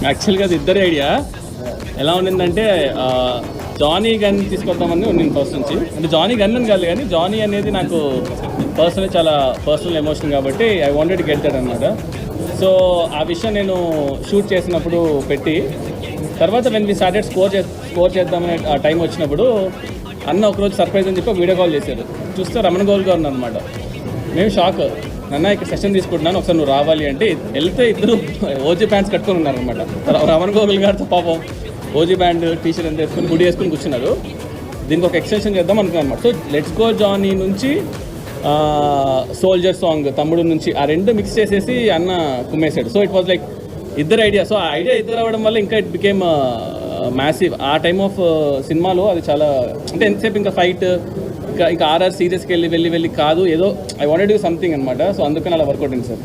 యాక్చువల్గా అది ఇద్దరి ఐడియా. ఎలా ఉండిందంటే జానీ గన్ తీసుకొద్దామని ఉండింది ఫస్ట్ నుంచి. అంటే జానీ గన్ అని కాదు కానీ జానీ అనేది నాకు పర్సనల్ చాలా పర్సనల్ ఎమోషన్ కాబట్టి I wanted to get that అనమాట. సో ఆ విషయం నేను షూట్ చేసినప్పుడు పెట్టి తర్వాత వెన్ వి స్టార్టెడ్ స్కోర్ చేద్దామనే ఆ టైం వచ్చినప్పుడు అన్న ఒకరోజు సర్ప్రైజ్ అని చెప్పి వీడియో కాల్ చేశారు. చూస్తే రమణ గోల్ గారు అనమాట. మేము షాక్. నన్న ఇక్కడ సెషన్ తీసుకుంటున్నాను, ఒకసారి నువ్వు రావాలి అంటే వెళ్తే ఇద్దరు ఓజీ ప్యాంట్స్ కట్టుకొని ఉన్నారనమాట. రమణ గోగుల్ గారితో పాపం ఓజీ బ్యాండ్ టీషర్ట్ ఎంత వేసుకుని గుడి వేసుకుని కూర్చున్నారు. దీనికి ఒక ఎక్స్టెన్షన్ చేద్దాం అనుకున్నాను అనమాట. సో లెట్స్ గో జానీ నుంచి సోల్జర్ సాంగ్ తమ్ముడు నుంచి ఆ రెండు మిక్స్ చేసేసి అన్న కుమ్మేశాడు. సో ఇట్ వాజ్ లైక్ ఇద్దరు ఐడియా. సో ఆ ఐడియా ఇద్దరు అవ్వడం వల్ల ఇంకా ఇట్ బికేమ్ మ్యాసివ్. ఆ టైమ్ ఆఫ్ సినిమాలో అది చాలా అంటే ఎంతసేపు ఇంకా ఫైట్ ఇంకా ఆర్ఆర్ సీరియస్కి వెళ్ళి కాదు, ఏదో I wanted to do something అనమాట. సో అందుకని అలా వర్కౌట్ అయింది సార్.